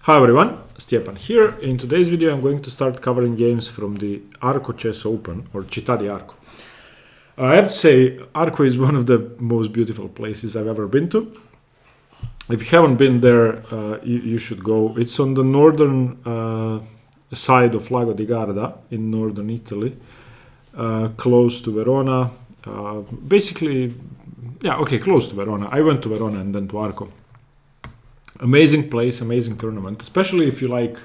Hi everyone, Stjepan here. In today's video I'm going to start covering games from the Arco Chess Open, or Città di Arco. I have to say, Arco is one of the most beautiful places I've ever been to. If you haven't been there, you should go. It's on the northern side of Lago di Garda in northern Italy, close to Verona. Close to Verona. I went to Verona and then to Arco. Amazing place, amazing tournament, especially if you like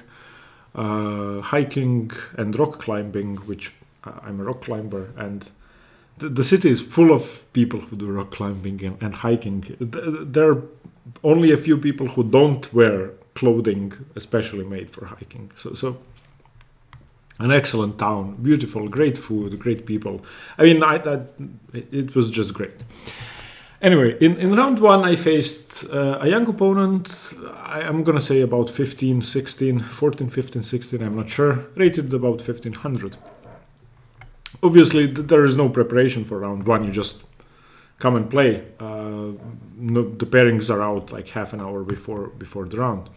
hiking and rock climbing, which I'm a rock climber, and the city is full of people who do rock climbing and hiking. There are only a few people who don't wear clothing especially made for hiking. So an excellent town, beautiful, great food, great people. I mean, it was just great. Anyway, in round one, I faced a young opponent. I'm going to say about 14, 15, 16, I'm not sure. Rated about 1500. Obviously, there is no preparation for round one. You just come and play. The pairings are out like half an hour before the round.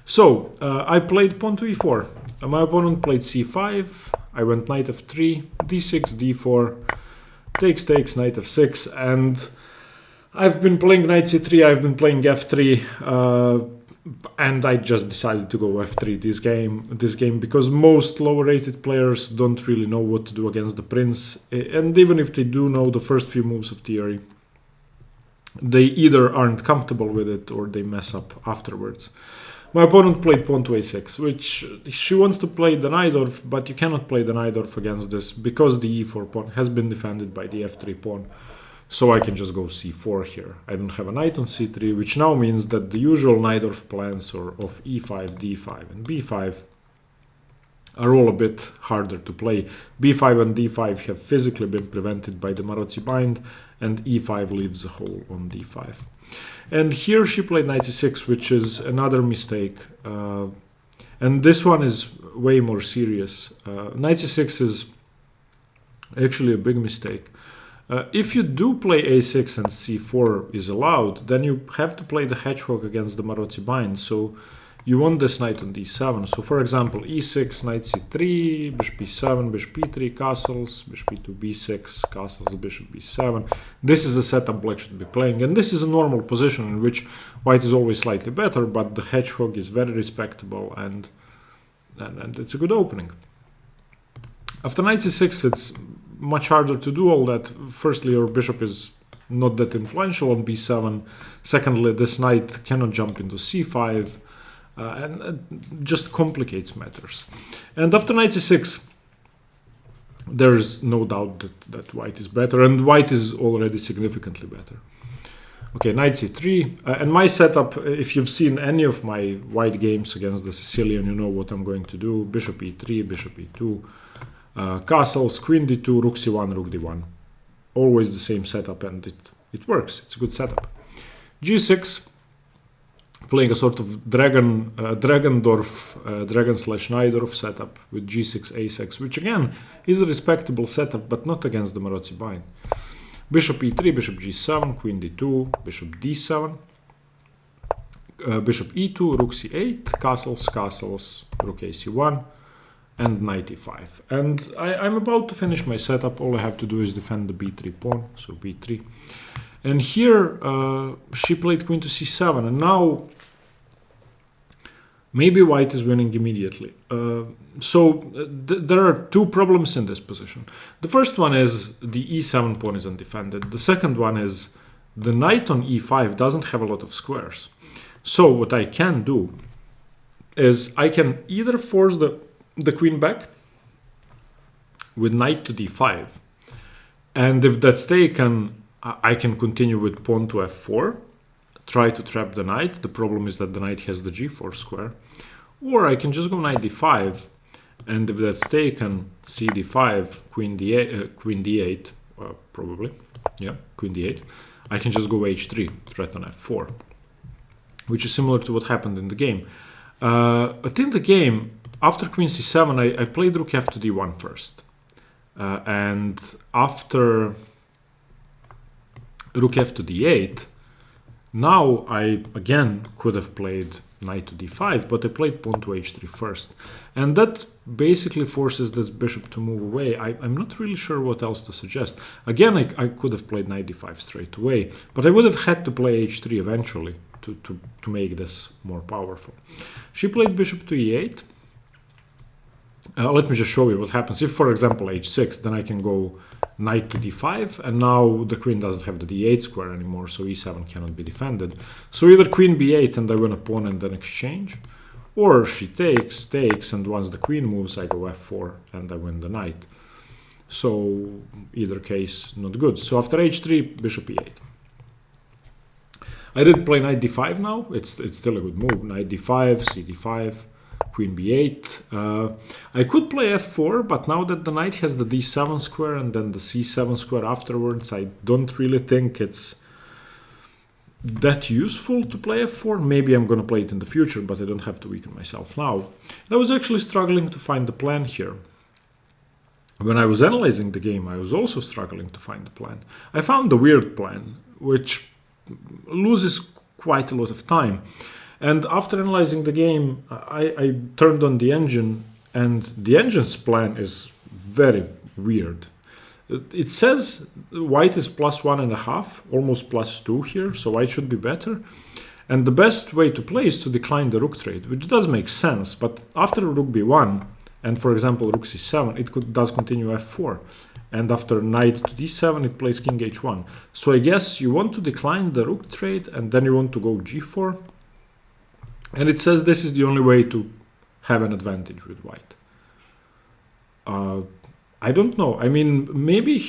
So, I played pawn to e4. My opponent played c5. I went knight f3, d6, d4, takes, knight f6, and I've been playing knight c3, I've been playing f3, and I just decided to go f3 this game because most lower rated players don't really know what to do against the prince, and even if they do know the first few moves of theory, they either aren't comfortable with it or they mess up afterwards. My opponent played pawn to a6, which she wants to play the Najdorf, but you cannot play the Najdorf against this because the e4 pawn has been defended by the f3 pawn. So I can just go c4 here. I don't have a knight on c3, which now means that the usual Najdorf plans of e5, d5, and b5 are all a bit harder to play. b5 and d5 have physically been prevented by the Marozzi bind, and e5 leaves a hole on d5. And here she played knight c6, which is another mistake. And this one is way more serious. Knight c6 is actually a big mistake. If you do play a6 and c4 is allowed, then you have to play the hedgehog against the Marozzi bind. So you want this knight on d7. So for example, e6, knight c3, bishop b7, bishop b3, castles, bishop b2 b6, castles, bishop b7. This is the setup black should be playing. And this is a normal position in which white is always slightly better, but the hedgehog is very respectable and it's a good opening. After knight c6, it's much harder to do all that. Firstly, your bishop is not that influential on b7. Secondly, this knight cannot jump into c5, and it just complicates matters. And after knight c6, there's no doubt that white is better, and white is already significantly better. Okay, knight c3, and my setup, if you've seen any of my white games against the Sicilian, you know what I'm going to do. Bishop e3, bishop e2, castles, queen d2, rook c1, rook d1. Always the same setup, and it works. It's a good setup. g6, playing a sort of dragon/Najdorf setup with g6, a6, which again is a respectable setup, but not against the Marozzi bind. Bishop e3, bishop g7, queen d2, bishop d7, bishop e2, rook c8, castles, rook ac1, and knight e5. And I'm about to finish my setup. All I have to do is defend the b3 pawn, so b3. And here she played queen to c7, and now maybe white is winning immediately. There are two problems in this position. The first one is the e7 pawn is undefended. The second one is the knight on e5 doesn't have a lot of squares. So what I can do is I can either force the queen back with knight to d5, and if that's taken, I can continue with pawn to f4, try to trap the knight. The problem is that the knight has the g4 square, or I can just go knight d5, and if that's taken, c d5, queen d8, probably, yeah, queen d8, I can just go h3, threaten f4, which is similar to what happened in the game. But in the game, after queen c7, I played rook f to d1 first. And after rook f to d8, now I again could have played knight to d5, but I played pawn to h3 first. And that basically forces this bishop to move away. I'm not really sure what else to suggest. Again, I could have played knight d5 straight away, but I would have had to play h3 eventually to make this more powerful. She played bishop to e8. Let me just show you what happens. If, for example, h6, then I can go knight to d5, and now the queen doesn't have the d8 square anymore, so e7 cannot be defended. So either queen b8 and I win a pawn and then exchange, or she takes, and once the queen moves, I go f4 and I win the knight. So either case, not good. So after h3, bishop e8. I did play knight d5 now. It's still a good move. Knight d5, cd5, queen b8. I could play f4, but now that the knight has the d7 square and then the c7 square afterwards, I don't really think it's that useful to play f4. Maybe I'm going to play it in the future, but I don't have to weaken myself now. And I was actually struggling to find the plan here. When I was analyzing the game, I was also struggling to find the plan. I found the weird plan, which loses quite a lot of time. And after analyzing the game, I turned on the engine, and the engine's plan is very weird. It says white is +1.5, almost +2 here, so white should be better. And the best way to play is to decline the rook trade, which does make sense, but after rook b1, and for example rook c7, it does continue f4. And after knight to d7, it plays king h1. So I guess you want to decline the rook trade, and then you want to go g4. And it says this is the only way to have an advantage with white. I don't know. I mean, maybe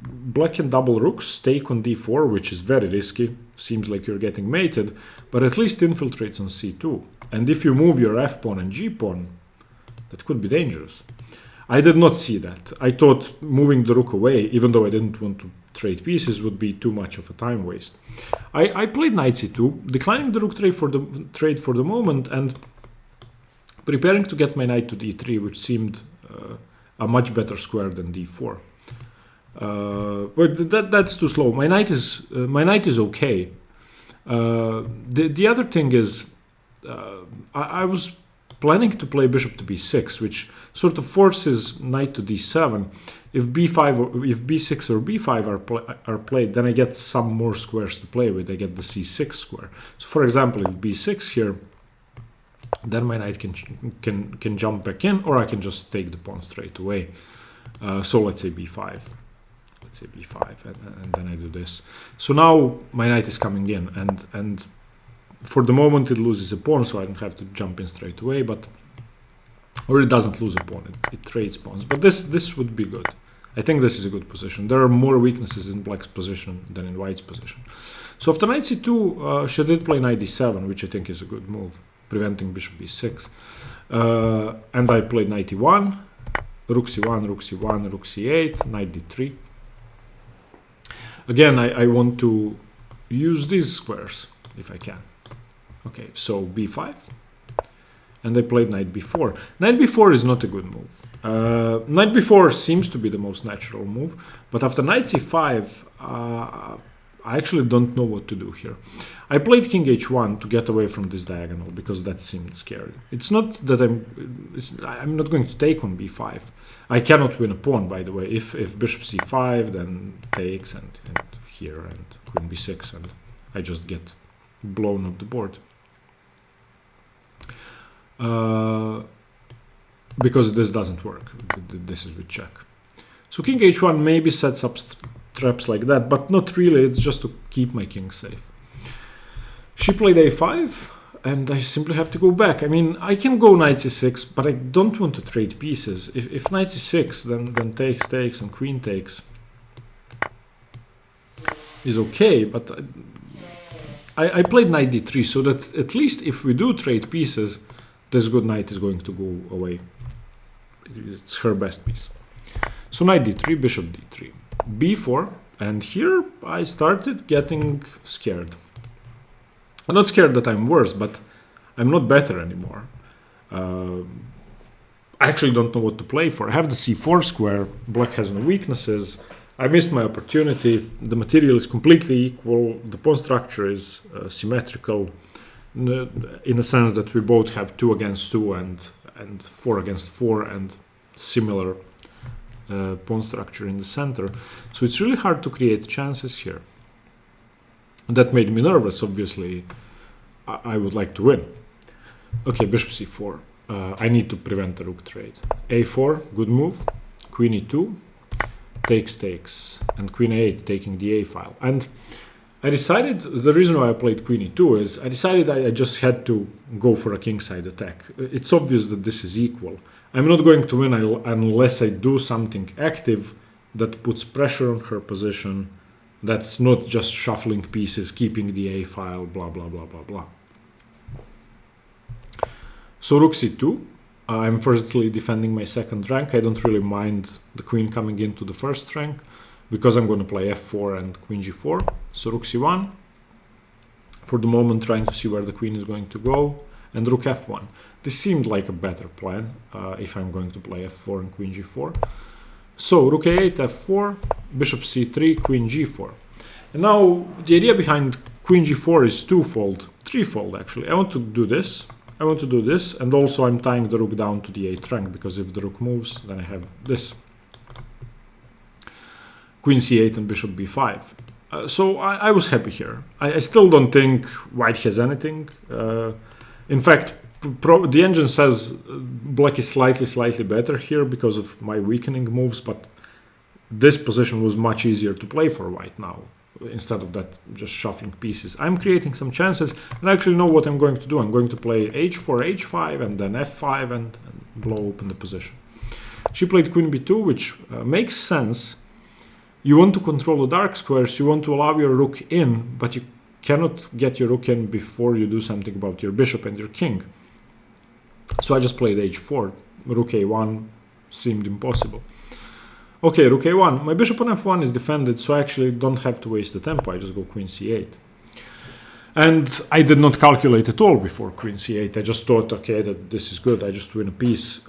black can double rooks, take on d4, which is very risky. Seems like you're getting mated, but at least infiltrates on c2. And if you move your f-pawn and g-pawn, that could be dangerous. I did not see that. I thought moving the rook away, even though I didn't want to trade pieces, would be too much of a time waste. I played knight c2, declining the rook trade for the moment, and preparing to get my knight to d3, which seemed a much better square than d4. But that's too slow. My knight is okay. The other thing is, I was planning to play bishop to b6, which sort of forces knight to d7. If b5 or if b6 or b5 are played, then I get some more squares to play with. I get the c6 square. So for example, if b6 here, then my knight can jump back in, or I can just take the pawn straight away. So let's say b5. Let's say b5, and then I do this. So now my knight is coming in, and for the moment it loses a pawn, so I don't have to jump in straight away, or it doesn't lose a pawn, it trades pawns. But this would be good. I think this is a good position. There are more weaknesses in black's position than in white's position. So after knight c2, she did play knight d7, which I think is a good move, preventing bishop b6. And I played knight e1, rook c1, rook c1, rook c8, knight d3. Again, I want to use these squares if I can. Okay, so b5, and I played knight b4. Knight b4 is not a good move. Knight b4 seems to be the most natural move, but after knight c5, I actually don't know what to do here. I played king h1 to get away from this diagonal, because that seemed scary. It's not that I'm not going to take on b5. I cannot win a pawn, by the way. If bishop c5, then takes, and here, and queen b6, and I just get blown off the board. Because this doesn't work. This is with check. So king h1 maybe sets up traps like that, but not really. It's just to keep my king safe. She played a5, and I simply have to go back. I mean, I can go knight c6, but I don't want to trade pieces. If knight c6, then takes, and queen takes is okay, but I played knight d3, so that at least if we do trade pieces, this good knight is going to go away. It's her best piece. So knight d3, bishop d3, b4, and here I started getting scared. I'm not scared that I'm worse, but I'm not better anymore. I actually don't know what to play for. I have the c4 square, black has no weaknesses. I missed my opportunity. The material is completely equal. The pawn structure is symmetrical. in a sense that we both have 2 against 2 and 4 against 4 and similar pawn structure in the center. So it's really hard to create chances here. That made me nervous, obviously. I would like to win. Okay, bishop c4. I need to prevent the rook trade. a4, good move. Queen e2, takes, and queen a8 taking the a file. And I decided, the reason why I played queen e2 is I decided I just had to go for a kingside attack. It's obvious that this is equal. I'm not going to win unless I do something active that puts pressure on her position, that's not just shuffling pieces, keeping the a file, blah, blah, blah, blah, blah. So rook c2, I'm firstly defending my second rank. I don't really mind the queen coming into the first rank because I'm going to play f4 and queen g4. So rook c1, for the moment trying to see where the queen is going to go, and rook f1. This seemed like a better plan if I'm going to play f4 and queen g4. So rook a8, f4, bishop c3, queen g4. And now the idea behind queen g4 is threefold actually. I want to do this, and also I'm tying the rook down to the 8th rank, because if the rook moves, then I have this. Queen c8 and bishop b5. So I was happy here. I still don't think white has anything. In fact, the engine says black is slightly better here because of my weakening moves, but this position was much easier to play for white now, instead of that just shuffling pieces. I'm creating some chances, and I actually know what I'm going to do. I'm going to play h4, h5, and then f5 and blow open the position. She played queen b2, which makes sense. You want to control the dark squares, you want to allow your rook in, but you cannot get your rook in before you do something about your bishop and your king. So I just played h4. Rook a1 seemed impossible. Okay, rook a1. My bishop on f1 is defended, so I actually don't have to waste the tempo. I just go queen c8. And I did not calculate at all before queen c8. I just thought, okay, that this is good. I just win a piece.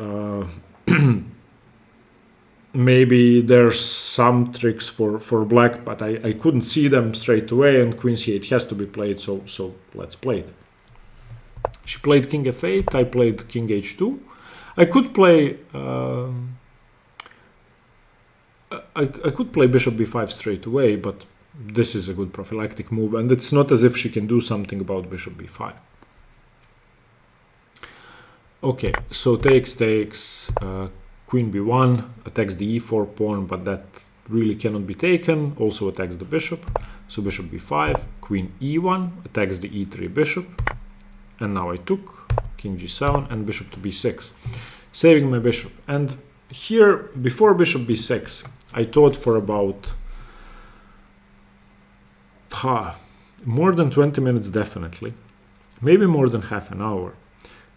Maybe there's some tricks for black, but I couldn't see them straight away, and queen c8 has to be played, so let's play it. She played king f8, I played king h2. I could play I could play bishop b5 straight away, but this is a good prophylactic move, and it's not as if she can do something about bishop b5. Okay, so takes, queen b1 attacks the e4 pawn, but that really cannot be taken. Also attacks the bishop, so bishop b5, queen e1 attacks the e3 bishop, and now I took king g7 and bishop to b6, saving my bishop. And here, before bishop b6, I thought for about more than 20 minutes definitely, maybe more than half an hour,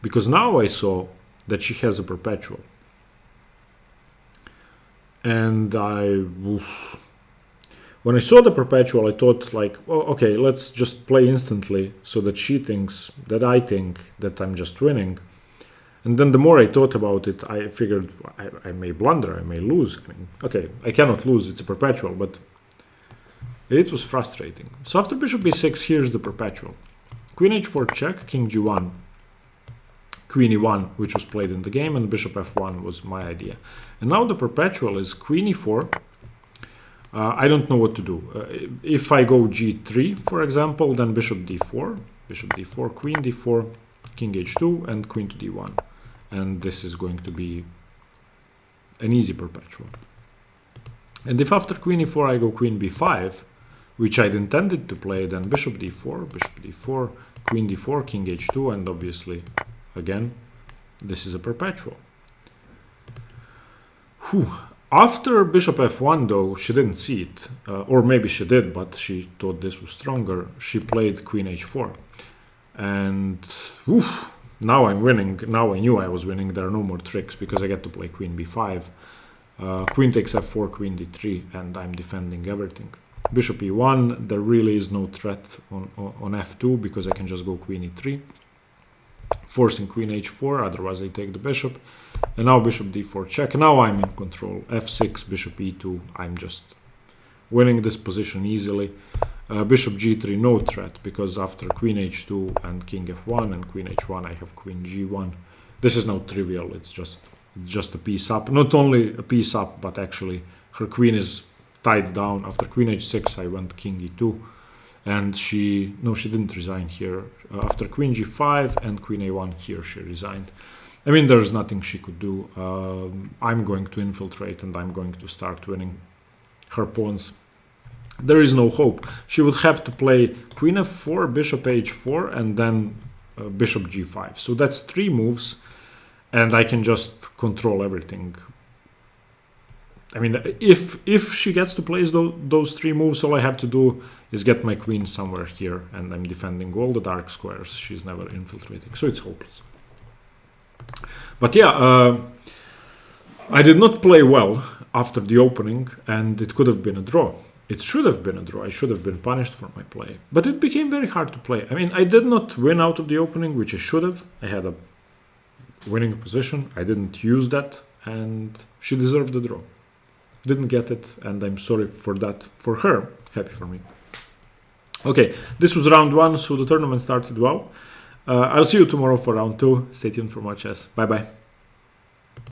because now I saw that she has a perpetual. And when I saw the perpetual, I thought like, oh, okay, let's just play instantly so that she thinks that I think that I'm just winning. And then the more I thought about it, I figured I may blunder, I may lose. I mean, okay, I cannot lose, it's a perpetual, but it was frustrating. So after bishop b6, here's the perpetual. Queen h4 check, king g1, queen e1, which was played in the game, and bishop f1 was my idea. And now the perpetual is queen e4. I don't know what to do. If I go g3, for example, then bishop d4, queen d4, king h2, and queen to d1. And this is going to be an easy perpetual. And if after queen e4 I go queen b5, which I'd intended to play, then bishop d4, queen d4, king h2, and obviously, again, this is a perpetual. Whew. After bishop f1, though, she didn't see it, or maybe she did, but she thought this was stronger. She played queen h4. And oof, now I'm winning. Now I knew I was winning. There are no more tricks because I get to play queen b5. Queen takes f4, queen d3, and I'm defending everything. Bishop e1, there really is no threat on f2 because I can just go queen e3. Forcing queen h4, otherwise I take the bishop. And now bishop d4 check. Now I'm in control. f6, bishop e2. I'm just winning this position easily. bishop g3 no threat, because after queen h2 and king f1 and queen h1 I have queen g1. This is now trivial, it's just a piece up. Not only a piece up, but actually her queen is tied down. After queen h6 I went king e2, and she didn't resign here. After queen g5 and queen a1 here she resigned. I mean, there's nothing she could do. I'm going to infiltrate and I'm going to start winning her pawns. There is no hope. She would have to play queen f4, bishop h4, and then bishop g5. So that's 3 moves, and I can just control everything. I mean, if she gets to place those 3 moves, all I have to do is get my queen somewhere here, and I'm defending all the dark squares. She's never infiltrating, so it's hopeless. But yeah, I did not play well after the opening, and it could have been a draw. It should have been a draw. I should have been punished for my play. But it became very hard to play. I mean, I did not win out of the opening, which I should have. I had a winning position. I didn't use that, and she deserved the draw. Didn't get it, and I'm sorry for that. For her, happy for me. Okay, this was round 1, so the tournament started well. I'll see you tomorrow for round 2. Stay tuned for more chess. Bye bye.